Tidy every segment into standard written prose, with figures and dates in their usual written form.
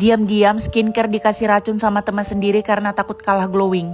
Diam-diam skincare dikasih racun sama teman sendiri karena takut kalah glowing.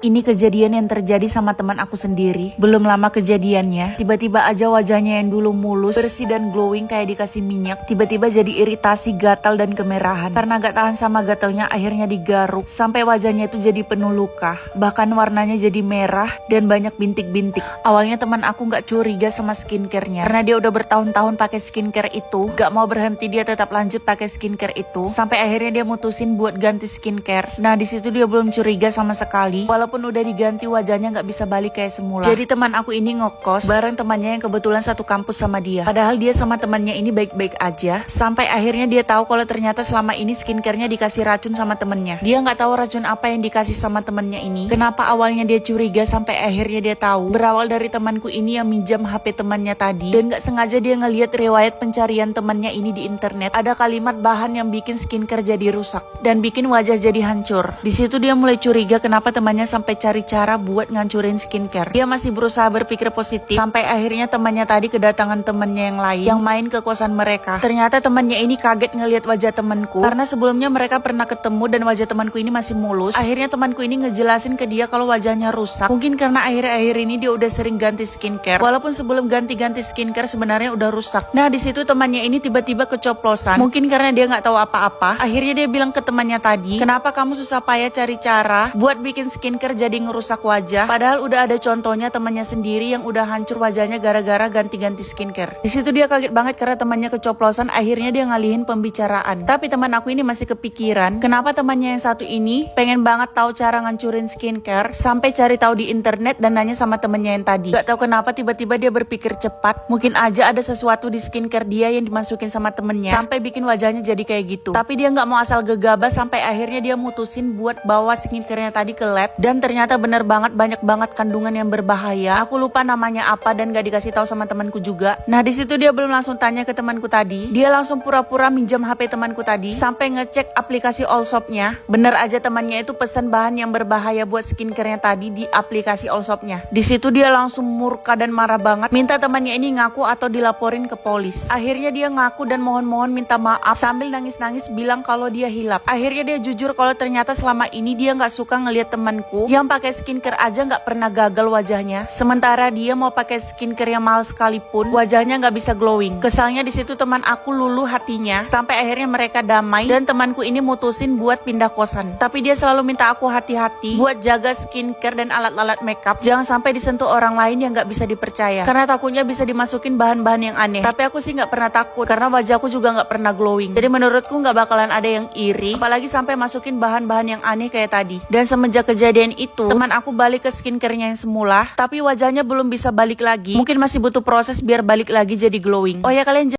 Ini kejadian yang terjadi sama teman aku sendiri. Belum lama kejadiannya, tiba-tiba aja wajahnya yang dulu mulus, bersih dan glowing kayak dikasih minyak, tiba-tiba jadi iritasi, gatal dan kemerahan. Karena gak tahan sama gatalnya, akhirnya digaruk sampai wajahnya itu jadi penuh luka. Bahkan warnanya jadi merah dan banyak bintik-bintik. Awalnya teman aku gak curiga sama skincare-nya karena dia udah bertahun-tahun pakai skincare itu. Gak mau berhenti, dia tetap lanjut pakai skincare itu sampai akhirnya dia mutusin buat ganti skincare. Nah, di situ dia belum curiga sama sekali. Walaupun udah diganti, wajahnya nggak bisa balik kayak semula. Jadi teman aku ini ngekos bareng temannya yang kebetulan satu kampus sama dia. Padahal dia sama temannya ini baik-baik aja. Sampai akhirnya dia tahu kalau ternyata selama ini skincare-nya dikasih racun sama temennya. Dia nggak tahu racun apa yang dikasih sama temennya ini. Kenapa awalnya dia curiga sampai akhirnya dia tahu. Berawal dari temanku ini yang minjam HP temannya tadi dan nggak sengaja dia ngeliat riwayat pencarian temannya ini di internet. Ada kalimat bahan yang bikin skincare jadi rusak dan bikin wajah jadi hancur. Di situ dia mulai curiga kenapa temannya sampai cari cara buat ngancurin skincare. Dia masih berusaha berpikir positif sampai akhirnya temannya tadi kedatangan temannya yang lain yang main ke kosan mereka. Ternyata temannya ini kaget ngelihat wajah temanku karena sebelumnya mereka pernah ketemu dan wajah temanku ini masih mulus. Akhirnya temanku ini ngejelasin ke dia kalau wajahnya rusak. Mungkin karena akhir-akhir ini dia udah sering ganti skincare. Walaupun sebelum ganti-ganti skincare sebenarnya udah rusak. Nah, di situ temannya ini tiba-tiba kecoplosan. Mungkin karena dia nggak tahu apa-apa. Akhirnya dia bilang ke temannya tadi, "Kenapa kamu susah payah cari cara buat bikin skincare jadi ngerusak wajah, padahal udah ada contohnya temannya sendiri yang udah hancur wajahnya gara-gara ganti-ganti skincare." Di situ dia kaget banget karena temannya kecoplosan. Akhirnya dia ngalihin pembicaraan. Tapi teman aku ini masih kepikiran kenapa temannya yang satu ini pengen banget tahu cara ngancurin skincare sampai cari tahu di internet dan nanya sama temannya yang tadi. Gak tahu kenapa tiba-tiba dia berpikir cepat. Mungkin aja ada sesuatu di skincare dia yang dimasukin sama temennya sampai bikin wajahnya jadi kayak gitu. Tapi dia nggak mau asal gegabah sampai akhirnya dia mutusin buat bawa skincare-nya tadi ke lab dan ternyata bener banget banyak banget kandungan yang berbahaya. Aku lupa namanya apa dan gak dikasih tahu sama temanku juga. Nah, di situ dia belum langsung tanya ke temanku tadi. Dia langsung pura-pura minjam HP temanku tadi sampai ngecek aplikasi Allshop-nya. Bener aja temannya itu pesan bahan yang berbahaya buat skincare-nya tadi di aplikasi Allshop-nya. Di situ dia langsung murka dan marah banget, minta temannya ini ngaku atau dilaporin ke polis. Akhirnya dia ngaku dan mohon-mohon minta maaf sambil nangis-nangis bilang kalau dia hilap. Akhirnya dia jujur kalau ternyata selama ini dia nggak suka ngelihat temanku yang pakai skincare aja nggak pernah gagal wajahnya, sementara dia mau pakai skincare yang mahal sekalipun wajahnya nggak bisa glowing. Kesalnya di situ teman aku luluh hatinya sampai akhirnya mereka damai dan temanku ini mutusin buat pindah kosan. Tapi dia selalu minta aku hati-hati buat jaga skincare dan alat-alat makeup, jangan sampai disentuh orang lain yang nggak bisa dipercaya karena takutnya bisa dimasukin bahan-bahan yang aneh. Tapi aku sih nggak pernah takut karena wajahku juga nggak pernah glowing. Jadi menurutku nggak bakalan ada yang iri, apalagi sampai masukin bahan-bahan yang aneh kayak tadi. Dan semenjak kejadian itu teman aku balik ke skincare-nya yang semula, tapi wajahnya belum bisa balik lagi. Mungkin masih butuh proses biar balik lagi jadi glowing. Oh ya, kalian